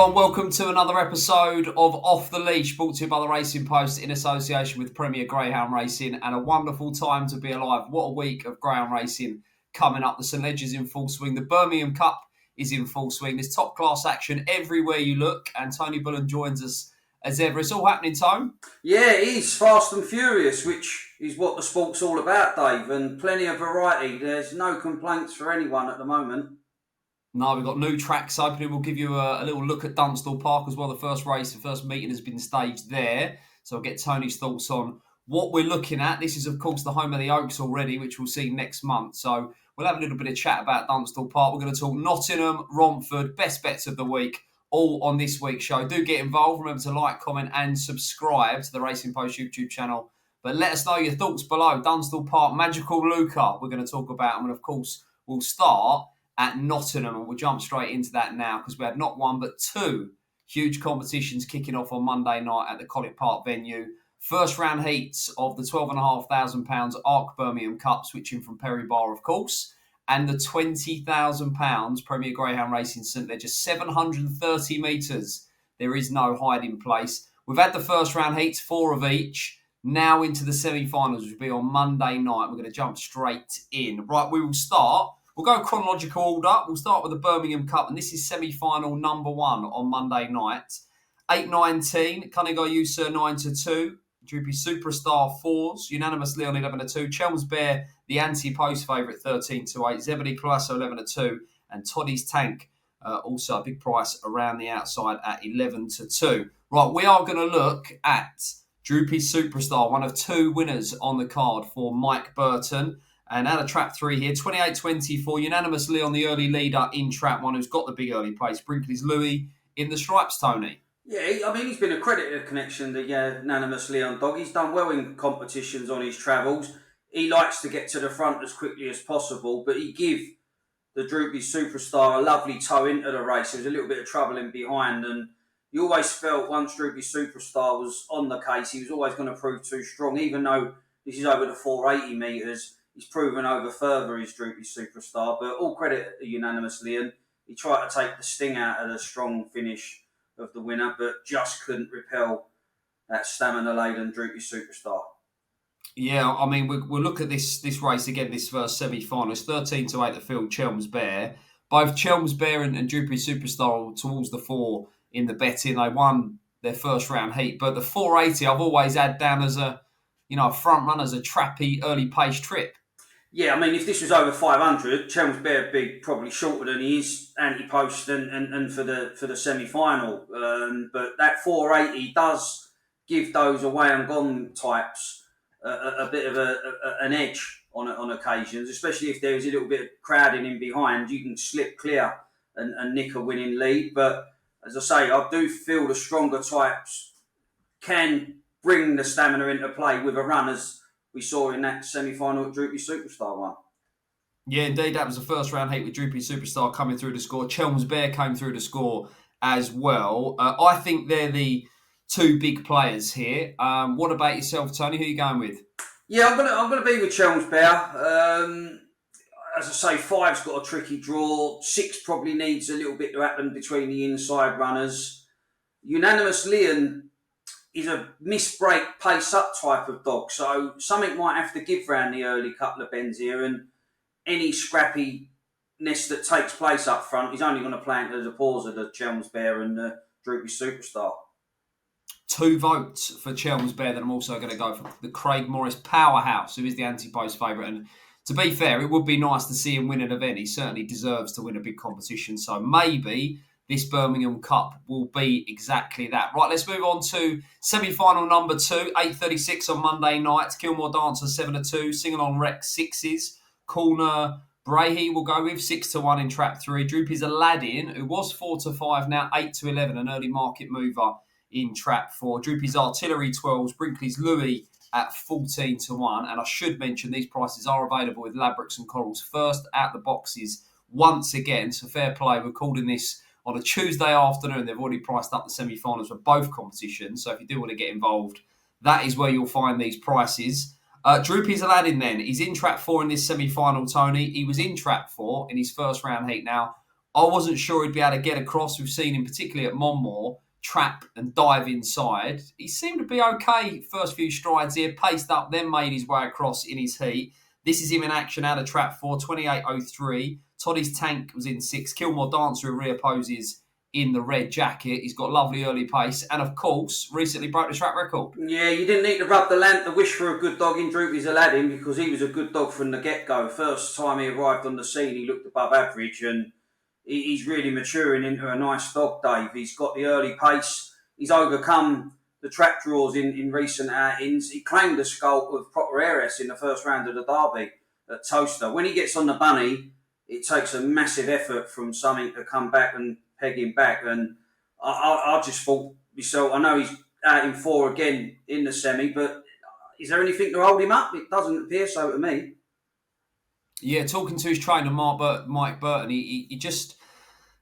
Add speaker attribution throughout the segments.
Speaker 1: Hello and welcome to another episode of Off the Leash, brought to you by the Racing Post in association with Premier Greyhound Racing, and a wonderful time to be alive. What a week of greyhound racing coming up. The St Ledger's in full swing. The Birmingham Cup is in full swing. There's top class action everywhere you look, and Tony Bullen joins us as ever. It's all happening, Tone.
Speaker 2: Yeah, it is fast and furious, which is what the sport's all about, Dave, and plenty of variety. There's no complaints for anyone at the moment.
Speaker 1: No, we've got new tracks opening. We'll give you a little look at Dunstall Park as well. The first meeting has been staged there. So I'll get Tony's thoughts on what we're looking at. This is, of course, the home of the Oaks already, which we'll see next month. So we'll have a little bit of chat about Dunstall Park. We're going to talk Nottingham, Romford, best bets of the week, all on this week's show. Do get involved. Remember to like, comment and subscribe to the Racing Post YouTube channel. But let us know your thoughts below. Dunstall Park, Magical Luka, we're going to talk about. And, of course, we'll start at Nottingham, and we'll jump straight into that now because we had not one but two huge competitions kicking off on Monday night at the College Park venue. First round heats of the £12,500 Arc Birmingham Cup, switching from Perry Bar, of course, and the £20,000 Premier Greyhound Racing St Ledger, 730 metres. There is no hiding place. We've had the first round heats, 4 of each. Now into the semi-finals, which will be on Monday night. We're going to jump straight in. Right, we will start. We'll go in chronological order. We'll start with the Birmingham Cup, and this is semi-final number 1 on Monday night. 8-19, Cunningham User 9-2, Droopy Superstar 4s, unanimously on 11-2, Chelm's Bear, the anti-post favourite 13-8, Zebedee Cloasso 11-2, and Toddy's Tank, also a big price around the outside at 11-2. Right, we are going to look at Droopy Superstar, one of 2 winners on the card for Mike Burton. And out of trap 3 here, 28-24, unanimously on the early leader in trap 1, who's got the big early place. Brinkley's Louis in the stripes, Tony.
Speaker 2: Yeah, I mean, he's been accredited connection, the unanimous Leon dog. He's done well in competitions on his travels. He likes to get to the front as quickly as possible, but he give the Droopy Superstar a lovely toe into the race. There was a little bit of trouble in behind, and you always felt once Droopy Superstar was on the case, he was always going to prove too strong, even though this is over the 480 metres. He's proven over further his Droopy Superstar, but all credit unanimously. And he tried to take the sting out of the strong finish of the winner, but just couldn't repel that stamina-laden Droopy Superstar.
Speaker 1: Yeah, I mean, we'll look at this race again, this first semi-final. It's 13-8 the field, Chelm's Bear. Both Chelm's Bear and Droopy Superstar towards the 4 in the betting. They won their first round heat, but the 480 I've always had down as a front runner, as a trappy early pace trip.
Speaker 2: Yeah, I mean, if this was over 500, Chelm's Bear would be probably shorter than he is anti-post and for the semi-final. But that 480 does give those away and gone types a bit of an edge on occasions, especially if there's a little bit of crowding in behind. You can slip clear and nick a winning lead. But as I say, I do feel the stronger types can bring the stamina into play with a run, as we saw in that semi-final at Droopy Superstar one.
Speaker 1: Yeah, indeed. That was the first round heat with Droopy Superstar coming through the score. Chelm's Bear came through the score as well. I think they're the 2 big players here. What about yourself, Tony? Who are you going with?
Speaker 2: Yeah, I'm gonna be with Chelm's Bear. As I say, 5's got a tricky draw. 6 probably needs a little bit to happen between the inside runners. Unanimous Leon is a miss-break, pace-up type of dog. So something might have to give round the early couple of bends here, and any scrappiness that takes place up front is only going to play into the paws of the Chelm's Bear and the Droopy Superstar.
Speaker 1: 2 votes for Chelm's Bear, that I'm also going to go for the Craig Morris Powerhouse, who is the anti-post favourite. And to be fair, it would be nice to see him win an event. He certainly deserves to win a big competition. So maybe this Birmingham Cup will be exactly that. Right, let's move on to semi-final number 2, 8:36 on Monday night. Kilmore Dancer 7-2, Sing-Along Rex 6s. Corner Brahe will go with 6-1 in trap 3. Droopy's Aladdin, who was 4-5, now 8-11, an early market mover in trap 4. Droopy's Artillery 12s, Brinkley's Louis at 14-1. And I should mention these prices are available with Labrocks and Corals first out the boxes once again. So fair play, we're calling this on a Tuesday afternoon. They've already priced up the semi-finals for both competitions. So if you do want to get involved, that is where you'll find these prices. Droopy's Aladdin then. He's in trap 4 in this semi-final, Tony. He was in trap 4 in his first round heat. Now, I wasn't sure he'd be able to get across. We've seen him particularly at Monmore trap and dive inside. He seemed to be okay first few strides here, paced up, then made his way across in his heat. This is him in action out of trap 4, 28.03. Toddy's Tank was in 6. Kilmore Dancer, who reopposes in the red jacket. He's got lovely early pace and, of course, recently broke the track record.
Speaker 2: Yeah, you didn't need to rub the lamp to wish for a good dog in Droopy's Aladdin, because he was a good dog from the get-go. First time he arrived on the scene, he looked above average, and he's really maturing into a nice dog, Dave. He's got the early pace. He's overcome the track draws in recent outings. He claimed a sculpt of proper heiress in the first round of the Derby at Toaster. When he gets on the bunny, it takes a massive effort from something to come back and peg him back. And I just thought myself, I know he's out in 4 again in the semi, but is there anything to hold him up? It doesn't appear so to me.
Speaker 1: Yeah, talking to his trainer, Mike Burton, he just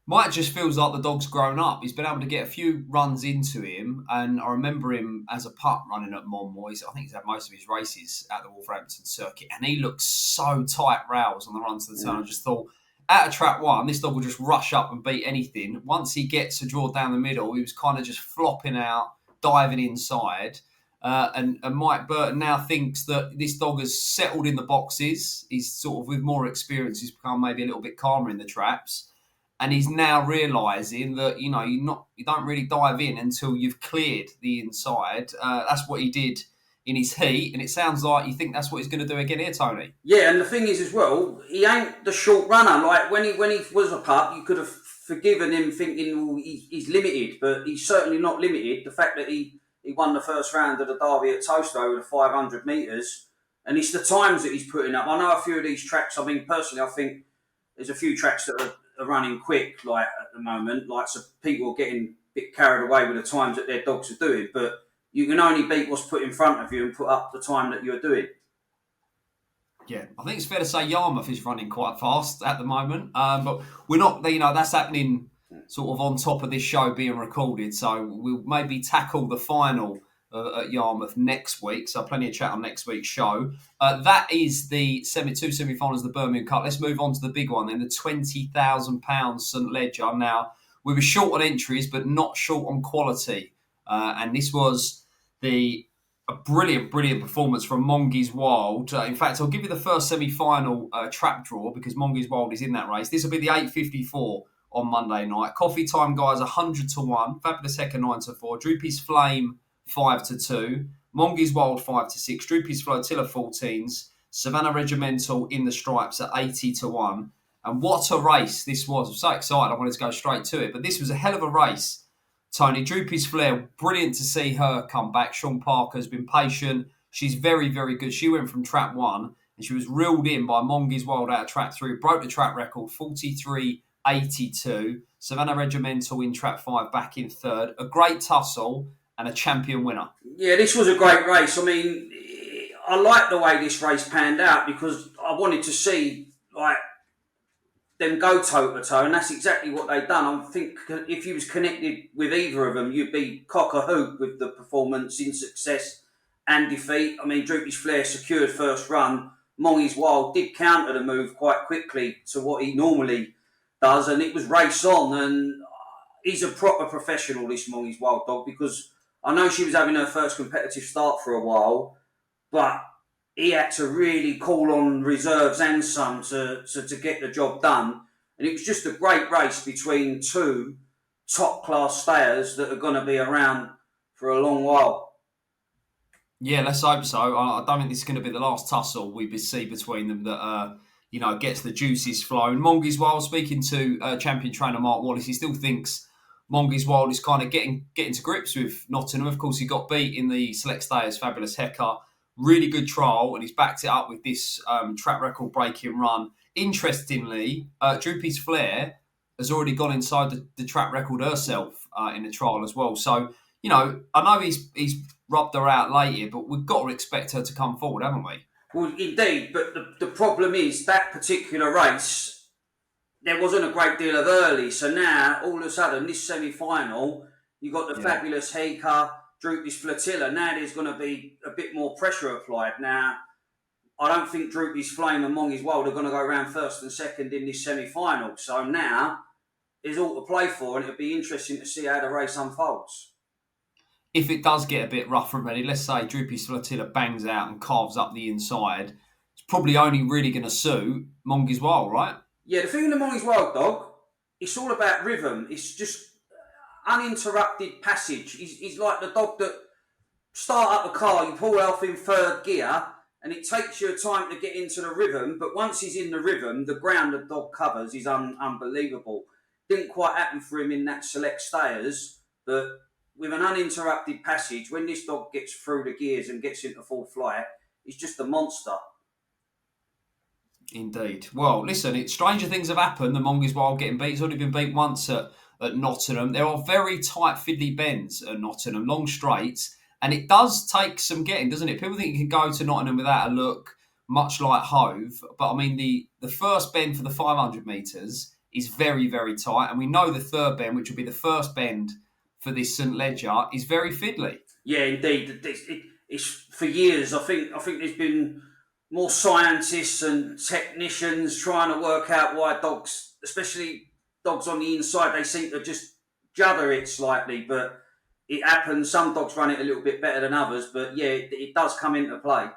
Speaker 1: Mike just feels like the dog's grown up. He's been able to get a few runs into him, and I remember him as a pup running at Monmore. I think he's had most of his races at the Wolverhampton circuit, and he looks so tight rails on the run to the turn. I just thought, out of track 1, this dog will just rush up and beat anything. Once he gets a draw down the middle, he was kind of just flopping out, diving inside. And Mike Burton now thinks that this dog has settled in the boxes. He's sort of, with more experience, he's become maybe a little bit calmer in the traps. And he's now realising that, you don't really dive in until you've cleared the inside. That's what he did in his heat, and it sounds like you think that's what he's going to do again here, Tony.
Speaker 2: Yeah, and the thing is as well, he ain't the short runner. Like when he was a pup, you could have forgiven him thinking he's limited, but he's certainly not limited. The fact that he won the first round of the Derby at Toaster over the 500 metres, and it's the times that he's putting up. I know a few of these tracks, personally, I think there's a few tracks that are running quick, like at the moment, like so people are getting a bit carried away with the times that their dogs are doing, but you can only beat what's put in front of you and put up the time that you're doing.
Speaker 1: Yeah, I think it's fair to say Yarmouth is running quite fast at the moment, but we're not, that's happening sort of on top of this show being recorded, so we'll maybe tackle the final at Yarmouth next week, so plenty of chat on next week's show. That is the two semi-finals of the Birmingham Cup. Let's move on to the big one then, the £20,000 St Ledger. Now, we were short on entries, but not short on quality, and this was a brilliant performance from Mongys Wild. In fact, I'll give you the first semi-final trap draw, because Mongys Wild is in that race. This will be the 8.54 on Monday night. Coffee Time Guys 100-1, Fabulous Hecker 9-4, Droopy's Flame 5-2, Mongys Wild 5-6, Droopy's Flotilla 14s, Savannah Regimental in the stripes at 80-1. And what a race this was. I'm so excited, I wanted to go straight to it. But this was a hell of a race, Tony. Droopy's Flair, brilliant to see her come back. Sean Parker's been patient. She's very, very good. She went from trap 1 and she was reeled in by Mongys Wild out of trap 3. Broke the track record, 43.82. Savannah Regimental in trap 5 back in 3rd. A great tussle and a champion winner. Yeah,
Speaker 2: this was a great race. I like the way this race panned out, because I wanted to see them go toe-to-toe, and that's exactly what they've done. I think if you was connected with either of them, you'd be cock-a-hoop with the performance in success and defeat. Droopy's Flair secured first run. Mongys Wild did counter the move quite quickly to what he normally does, and it was race on. And he's a proper professional, this Mongys Wild dog, because I know she was having her first competitive start for a while, but he had to really call on reserves and some to get the job done. And it was just a great race between two top-class stayers that are going to be around for a long while.
Speaker 1: Yeah, let's hope so. I don't think this is going to be the last tussle we see between them that gets the juices flowing. Mongys Wild, speaking to champion trainer Mark Wallace, he still thinks Mongys Wild is kind of getting to grips with Nottingham. Of course, he got beat in the select stayers Fabulous Hecker. Really good trial, and he's backed it up with this track record breaking run. Interestingly, Droopy's Flair has already gone inside the track record herself in the trial as well. So, I know he's rubbed her out late here, but we've got to expect her to come forward, haven't we?
Speaker 2: Well, indeed, but the problem is that particular race, there wasn't a great deal of early. So now, all of a sudden, this semi-final, you've got the Fabulous Hecker, Droopy's Flotilla. Now there's going to be a bit more pressure applied. Now, I don't think Droopy's Flame and Mongys Wild are going to go around first and second in this semi-final. So now is all to play for, and it'll be interesting to see how the race unfolds.
Speaker 1: If it does get a bit rough and ready, let's say Droopy Flotilla bangs out and carves up the inside, it's probably only really going to suit Mongys Wild, right?
Speaker 2: Yeah, the thing with the Mongys Wild Dog, it's all about rhythm. It's just uninterrupted passage. He's like the dog that start up a car, you pull off in third gear, and it takes you a time to get into the rhythm, but once he's in the rhythm, the ground the dog covers is unbelievable. Didn't quite happen for him in that select stayers, but with an uninterrupted passage, when this dog gets through the gears and gets into full flight, he's just a monster.
Speaker 1: Indeed. Well, listen, stranger things have happened. The Mongys Wild getting beat. He's already been beat once at Nottingham. There are very tight fiddly bends at Nottingham, long straights, and it does take some getting, doesn't it? People think you can go to Nottingham without a look, much like Hove, but I mean, the first bend for the 500 metres is very, very tight, and we know the third bend, which will be the first bend for this St Ledger, is very fiddly.
Speaker 2: Yeah, indeed. It's for years. I think there's been more scientists and technicians trying to work out why dogs, especially dogs on the inside, they seem to just judder it slightly, but it happens. Some dogs run it a little bit better than others, but yeah, it does come into play.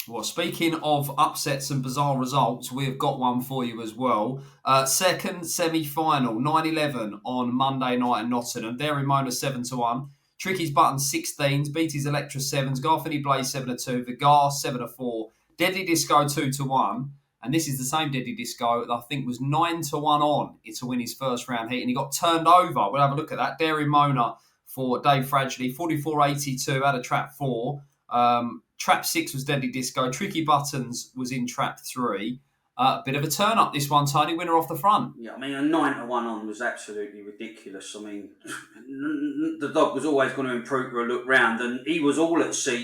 Speaker 1: Well, speaking of upsets and bizarre results, we've got one for you as well. Second semi-final, 9-11 on Monday night in Nottingham. Dairy Mona 7-1. Tricky's Button 16s, Beatty's Electra 7s, Garfield Blaze 7-2, Vigar 7-4, Deadly Disco 2-1. And this is the same Deadly Disco that I think was 9-1 on to win his first round heat, and he got turned over. We'll have a look at that. Dairy Mona for Dave Fradgley, 44.82 out of trap 4. Trap 6 was Deadly Disco. Tricky Buttons was in trap 3. Bit of a turn up this one, Tony. Winner off the front.
Speaker 2: Yeah, I mean, a 9-1 on was absolutely ridiculous. I mean, the dog was always going to improve for a look round, and he was all at sea.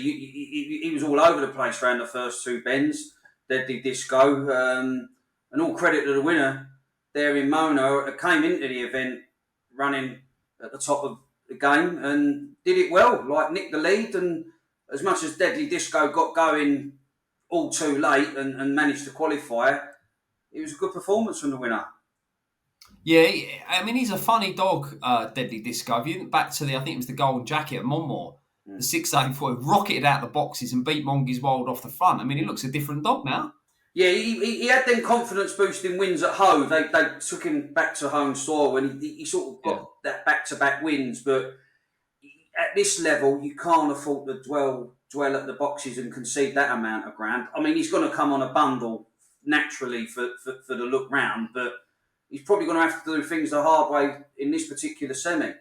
Speaker 2: He was all over the place around the first two bends. Deadly Disco, and all credit to the winner there in Mona. Came into the event running at the top of the game and did it well. Like nicked the lead, and as much as Deadly Disco got going all too late and managed to qualify, it was a good performance from the winner.
Speaker 1: Yeah, I mean, he's a funny dog, Deadly Disco. If you think back to I think it was the Golden Jacket at Monmore, the 684, rocketed out the boxes and beat Mongys Wild off the front. I mean, he looks a different dog now.
Speaker 2: Yeah, he had them confidence-boosting wins at Hove. They took him back to home soil and he sort of got that back-to-back wins. But at this level, you can't afford to dwell at the boxes and concede that amount of ground. I mean, he's going to come on a bundle naturally for the look round, but he's probably going to have to do things the hard way in this particular semi.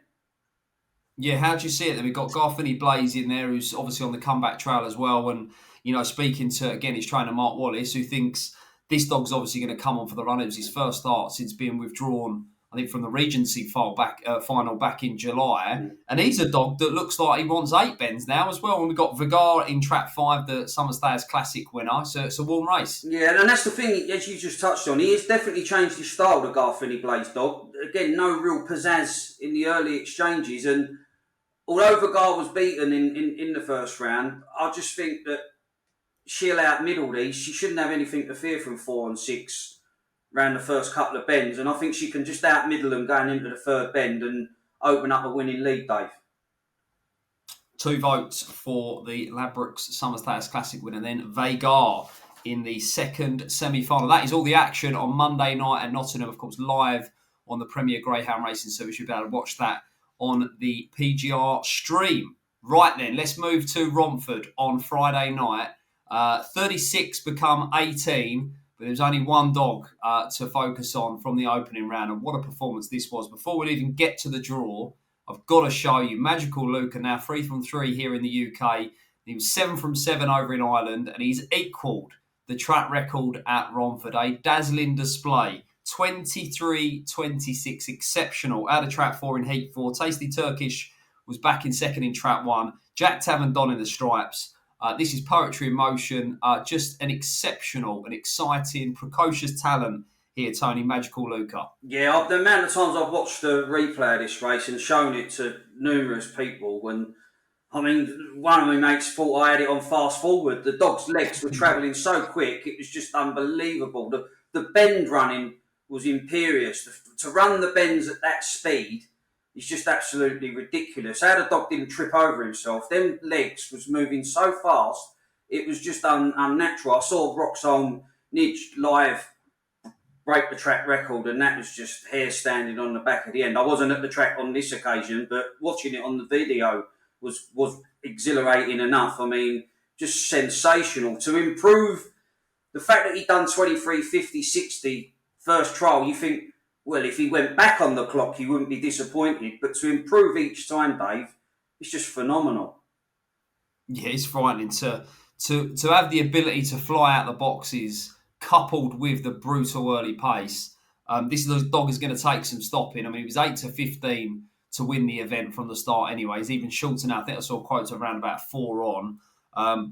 Speaker 1: Yeah, how do you see it? Then we've got Garfield Blaze in there, who's obviously on the comeback trail as well. And, you know, speaking to, again, his trainer, Mark Wallace, who thinks this dog's obviously going to come on for the run. It was his first start since being withdrawn, I think, from the Regency final back in July. And he's a dog that looks like he wants 8 bends now as well. And we've got Vigar in trap 5, the Summer Stayers Classic winner. So it's a warm race.
Speaker 2: Yeah, and that's the thing, as you just touched on, he has definitely changed his style, the Garfield Blaze dog. Again, no real pizzazz in the early exchanges. And although Vigar was beaten in the first round, I just think that she'll out-middle these. She shouldn't have anything to fear from 4 and 6 around the first couple of bends, and I think she can just out-middle them going into the third bend and open up a winning lead, Dave.
Speaker 1: 2 votes for the Ladbrokes Summer Stayers Classic winner, then Vigar in the second semi-final. That is all the action on Monday night at Nottingham, of course, live on the Premier Greyhound Racing Service. You'll be able to watch that on the PGR stream. Right then, let's move to Romford on Friday night. 36 become 18, but there was only one dog to focus on from the opening round, and what a performance this was. Before we even get to the draw, I've got to show you Magical Luka, now 3 from 3 here in the UK. He was 7 from 7 over in Ireland, and he's equalled the track record at Romford. A dazzling display. 23-26, exceptional. Out of trap 4 in heat 4. Tasty Turkish was back in second in trap 1. Jack Tavendon in the stripes. This is poetry in motion. Just an exceptional and exciting, precocious talent here, Tony. Magical Luka.
Speaker 2: Yeah, the amount of times I've watched the replay of this race and shown it to numerous people, and I mean, one of my mates thought I had it on fast forward. The dog's legs were travelling so quick, it was just unbelievable. The bend running was imperious. To run the bends at that speed is just absolutely ridiculous. How the dog didn't trip over himself. Them legs was moving so fast, it was just unnatural. I saw Roxholm Nidge live break the track record, and that was just hair standing on the back of the end. I wasn't at the track on this occasion, but watching it on the video was exhilarating enough. I mean, just sensational. To improve the fact that he done 23:50:60 first trial, you think, well, if he went back on the clock, he wouldn't be disappointed. But to improve each time, Dave, it's just phenomenal.
Speaker 1: Yeah, it's frightening to have the ability to fly out the boxes, coupled with the brutal early pace. This dog is going to take some stopping. I mean, he was 8-15 to win the event from the start anyway. He's even shorter now. I think I saw quotes of around about 4 on.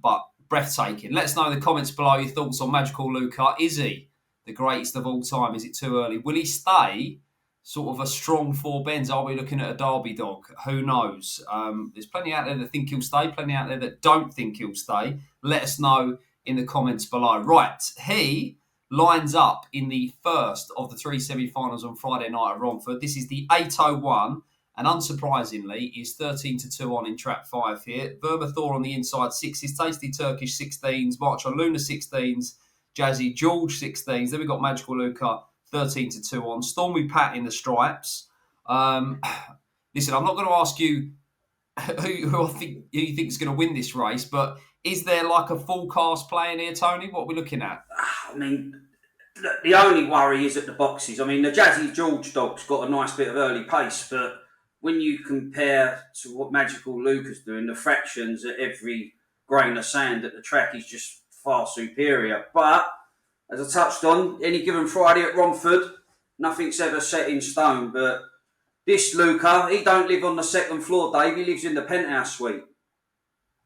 Speaker 1: But breathtaking. Let us know in the comments below your thoughts on Magical Luka. Is he the greatest of all time? Is it too early? Will he stay sort of a strong 4 bends? Are we looking at a Derby dog? Who knows? There's plenty out there that think he'll stay, plenty out there that don't think he'll stay. Let us know in the comments below. Right, he lines up in the first of the 3 semi-finals on Friday night at Romford. This is the 801, and unsurprisingly, is 13-2 on in trap 5 here. Vermithor on the inside 6s, Tasty Turkish 16s, March on Luna 16s, Jazzy George 16s. Then we've got Magical Luka 13-2 on. Stormy Pat in the stripes. Listen, I'm not going to ask you who you think is going to win this race, but is there like a forecast playing here, Tony? What are we looking at?
Speaker 2: I mean, look, the only worry is at the boxes. I mean, the Jazzy George dog's got a nice bit of early pace, but when you compare to what Magical Luka's doing, the fractions at every grain of sand at the track is just far superior. But as I touched on, any given Friday at Romford, nothing's ever set in stone. But this Luka, he don't live on the second floor, Dave. He lives in the penthouse suite.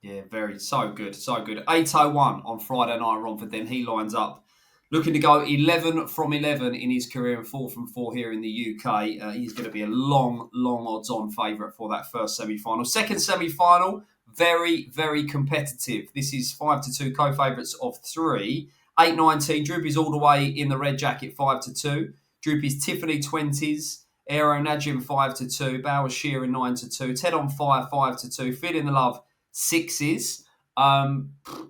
Speaker 1: Yeah, so good. 801 on Friday night at Romford. Then he lines up, looking to go 11 from 11 in his career and 4 from 4 here in the UK. He's going to be a long odds-on favourite for that first semi-final. Second semi-final, very, very competitive. This is 5-2 co-favourites of 3. 8-19, Droopy's all the way in the red jacket, 5-2. Droopy's Tiffany 20s. Aero Najim 5-2. Bauer Shearer 9-2. Ted on Fire 5-2. Feeling the Love 6s.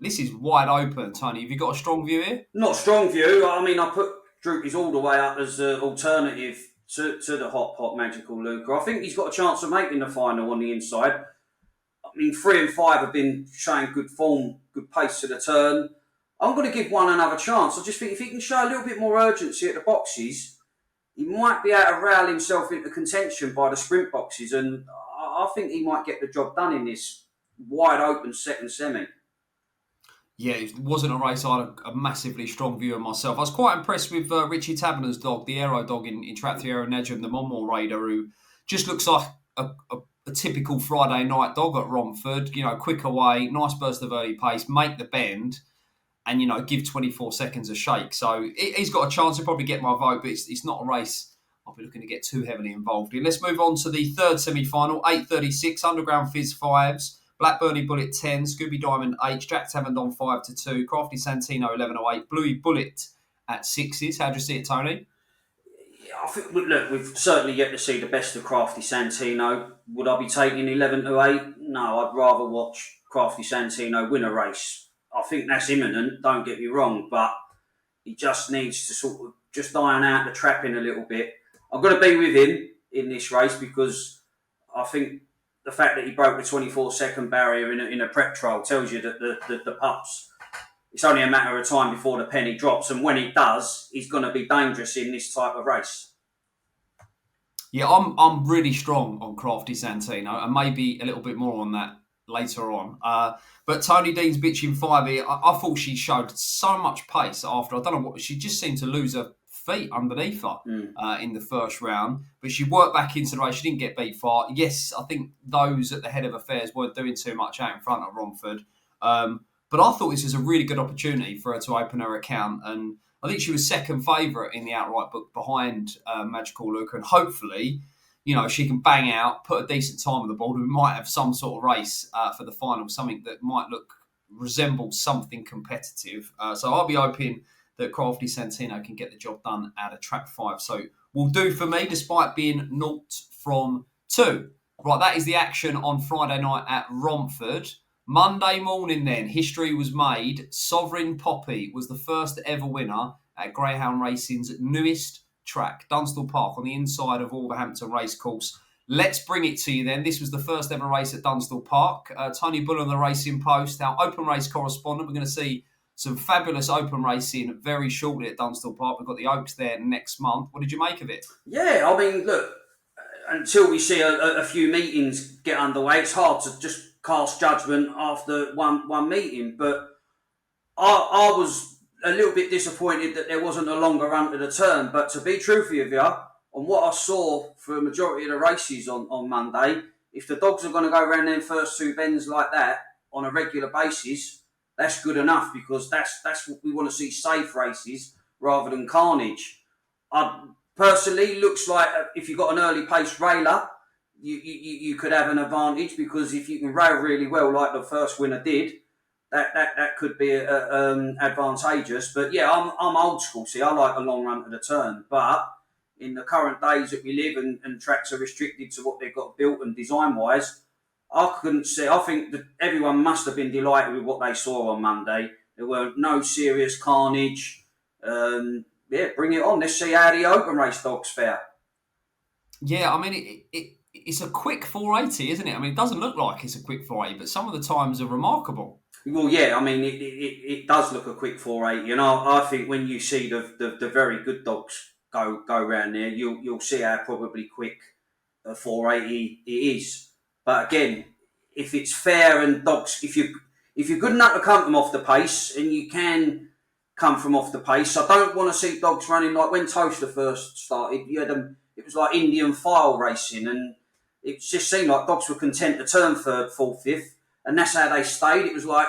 Speaker 1: This is wide open, Tony. Have you got a strong view here?
Speaker 2: Not a strong view. I mean, I put Droopy's all the way up as an alternative to the hot pot Magical Luka. I think he's got a chance of making the final on the inside. I mean, 3 and 5 have been showing good form, good pace to the turn. I'm going to give 1 another chance. I just think if he can show a little bit more urgency at the boxes, he might be able to rail himself into contention by the sprint boxes, and I think he might get the job done in this wide open second semi.
Speaker 1: Yeah, it wasn't a race I had a massively strong view of myself. I was quite impressed with Richie Taberner's dog, the Aero dog in Trap 3, Aero Najim, the Monmore Raider, who just looks like a typical Friday night dog at Romford. You know, quick away, nice burst of early pace, make the bend, and, you know, give 24 seconds a shake. So he's got a chance to probably get my vote, but it's not a race I'll be looking to get too heavily involved in. Let's move on to the third semi-final, 8:36, Underground Fizz 5s, Blackburny Bullet 10, Scooby Diamond 8, Jack Tavendon 5-2, Crafty Santino 11-8, Bluey Bullet at 6s. How do you see it, Tony?
Speaker 2: Yeah, I think, look, we've certainly yet to see the best of Crafty Santino. Would I be taking 11-8? No, I'd rather watch Crafty Santino win a race. I think that's imminent, don't get me wrong, but he just needs to sort of just iron out the trapping a little bit. I'm going to be with him in this race because I think the fact that he broke the 24-second barrier in a prep trial tells you that the pups, it's only a matter of time before the penny drops, and when it does, he's going to be dangerous in this type of race.
Speaker 1: Yeah, I'm really strong on Crafty Santino, and maybe a little bit more on that later on. But Tony Dean's bitching 5 here. I thought she showed so much pace after. I don't know what, she just seemed to lose her feet underneath her in the first round, but she worked back into the race. She didn't get beat far. Yes, I think those at the head of affairs weren't doing too much out in front of Romford, but I thought this was a really good opportunity for her to open her account, and I think she was second favourite in the outright book behind Magical Luka, and hopefully, you know, she can bang out, put a decent time on the board, and we might have some sort of race for the final, something that might resemble something competitive. So I'll be hoping that Crafty Santino can get the job done out of track 5. So will do for me, despite being 0 from 2. Right, that is the action on Friday night at Romford. Monday morning then, history was made. Sovereign Poppy was the first ever winner at Greyhound Racing's newest track, Dunstall Park, on the inside of Wolverhampton Racecourse. Let's bring it to you then. This was the first ever race at Dunstall Park. Tony Bullen, the Racing Post, our open race correspondent. We're going to see some fabulous open racing very shortly at Dunstall Park. We've got the Oaks there next month. What did you make of it?
Speaker 2: Yeah, I mean, look, until we see a few meetings get underway, it's hard to just cast judgment after one meeting. But I was a little bit disappointed that there wasn't a longer run to the turn. But to be truthful with you, on what I saw for a majority of the races on Monday, if the dogs are going to go around them first 2 bends like that on a regular basis, that's good enough, because that's what we want to see, safe races rather than carnage. Personally, looks like if you've got an early pace railer, you could have an advantage, because if you can rail really well like the first winner did, that could be advantageous. But yeah, I'm old school. See, I like a long run to the turn, but in the current days that we live and tracks are restricted to what they've got built and design wise, I couldn't see. I think that everyone must have been delighted with what they saw on Monday. There were no serious carnage. Yeah, bring it on. Let's see how the open race dogs fare.
Speaker 1: Yeah, I mean, it's a quick 480, isn't it? I mean, it doesn't look like it's a quick 480, but some of the times are remarkable.
Speaker 2: Well, yeah, I mean, it does look a quick 480, and I think when you see the very good dogs go round there, you'll see how probably quick a 480 it is. But again, if it's fair and dogs, if you're good enough to come from off the pace, and you can come from off the pace, I don't want to see dogs running like when Toaster first started. You had them, it was like Indian file racing, and it just seemed like dogs were content to turn 3rd, 4th, 5th, and that's how they stayed. It was like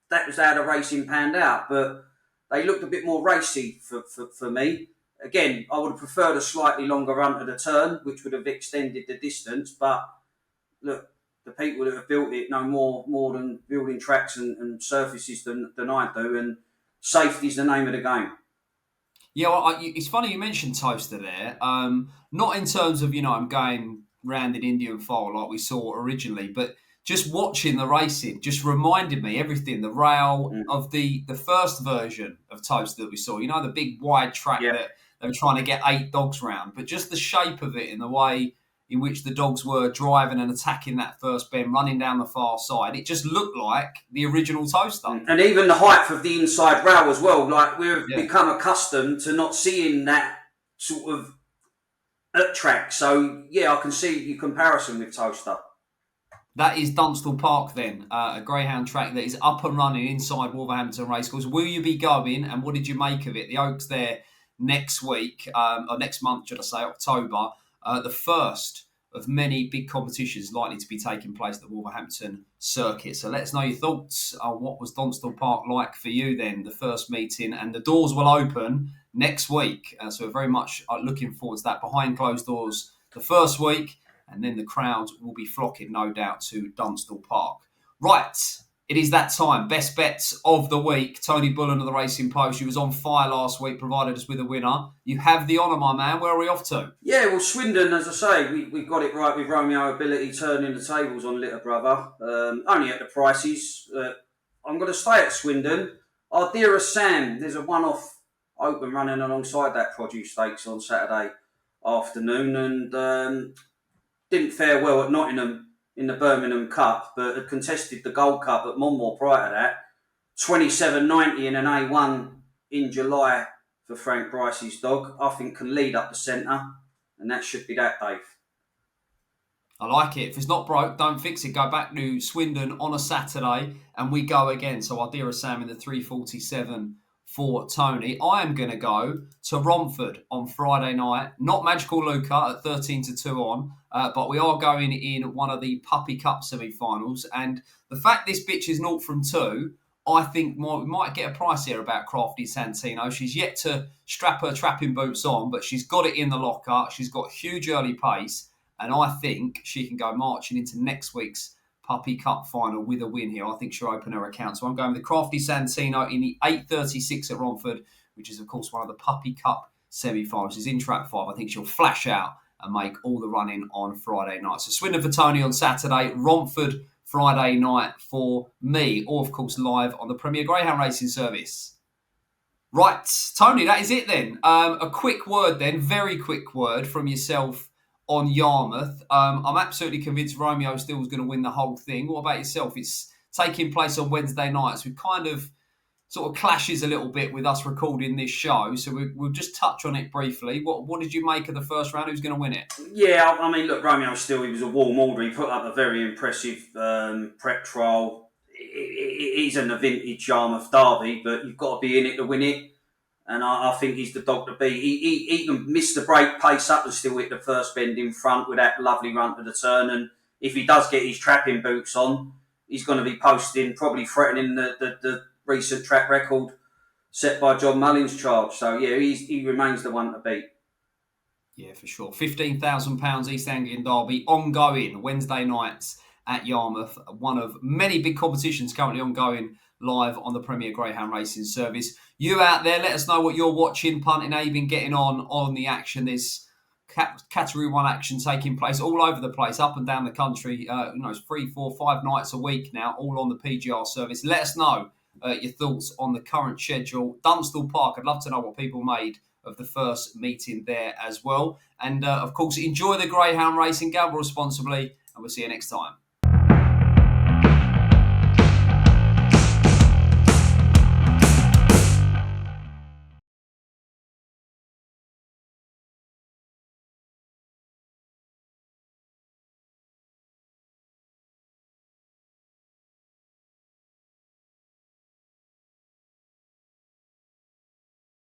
Speaker 2: that was how the racing panned out, but they looked a bit more racy for me. Again, I would have preferred a slightly longer run to the turn, which would have extended the distance, but look, the people that have built it know more than building tracks and surfaces than I do, and safety's the name of the game.
Speaker 1: Yeah, well, it's funny you mentioned Toaster there. Not in terms of, I'm going round in Indian file like we saw originally, but just watching the racing just reminded me everything. The rail of the first version of Toaster that we saw, the big wide track that they were trying to get 8 dogs round, but just the shape of it and the way in which the dogs were driving and attacking that first bend, running down the far side. It just looked like the original Toaster.
Speaker 2: And even the height of the inside rail as well. Like, we've become accustomed to not seeing that sort of at track. So, yeah, I can see your comparison with Toaster.
Speaker 1: That is Dunstall Park then, a greyhound track that is up and running inside Wolverhampton Racecourse. Will you be going, and what did you make of it? The Oaks there next week, or next month, should I say, October. The first of many big competitions likely to be taking place at the Wolverhampton circuit. So let us know your thoughts on what was Dunstall Park like for you then, the first meeting. And the doors will open next week. So we're very much looking forward to that. Behind closed doors the first week, and then the crowds will be flocking, no doubt, to Dunstall Park. Right. It is that time. Best bets of the week. Tony Bullen of the Racing Post. You was on fire last week, provided us with a winner. You have the honour, my man. Where are we off to?
Speaker 2: Yeah, well, Swindon, as I say, we got it right with Romeo Ability turning the tables on Little Brother. Only at the prices. I'm going to stay at Swindon. Our dearest Sam, there's a one-off open running alongside that Produce Stakes on Saturday afternoon, and didn't fare well at Nottingham in the Birmingham Cup, but had contested the Gold Cup at Monmore prior to that. 27.90 in an A1 in July for Frank Bryce's dog. I think can lead up the centre, and that should be that, Dave.
Speaker 1: I like it. If it's not broke, don't fix it. Go back to Swindon on a Saturday, and we go again. So our dearest Sam in the 347 for Tony. I am going to go to Romford on Friday night. Not Magical Luka at 13-2 on, but we are going in one of the Puppy Cup semi-finals. And the fact this bitch is 0 from 2, I think we might get a price here about Crafty Santino. She's yet to strap her trapping boots on, but she's got it in the locker. She's got huge early pace, and I think she can go marching into next week's Puppy Cup final with a win here. I think she'll open her account. So I'm going with the Crafty Santino in the 8.36 at Romford which is, of course, one of the Puppy Cup semi-finals. Is in track 5. I think she'll flash out and make all the running on Friday night. So Swindon for Tony on Saturday, Romford Friday night for me, or, of course, live on the Premier Greyhound Racing service. Right, Tony, that is it then. A quick word then, very quick word from yourself on Yarmouth. I'm absolutely convinced Romeo still is going to win the whole thing. What about yourself? It's taking place on Wednesday nights. We kind of sort of clashes a little bit with us recording this show, so we'll just touch on it briefly. What did you make of the first round? Who's going to win it?
Speaker 2: Yeah, I mean, look, Romeo still, he was a warm order. He put up a very impressive prep trial. It isn't a vintage Yarmouth derby, but you've got to be in it to win it. And I think he's the dog to beat. He even missed the break, pace up and still hit the first bend in front with that lovely run to the turn. And if he does get his trapping boots on, he's going to be posting, probably threatening the recent track record set by John Mullin's charge. So, yeah, he remains the one to beat.
Speaker 1: Yeah, for sure. £15,000 East Anglian Derby ongoing Wednesday nights at Yarmouth. One of many big competitions currently ongoing live on the Premier Greyhound Racing service. You out there, let us know what you're watching, punting, been getting on the action. There's Category 1 action taking place all over the place, up and down the country. It's 3, 4, 5 nights a week now, all on the PGR service. Let us know your thoughts on the current schedule. Dunstall Park, I'd love to know what people made of the first meeting there as well. And, of course, enjoy the Greyhound Racing, gamble responsibly, and we'll see you next time.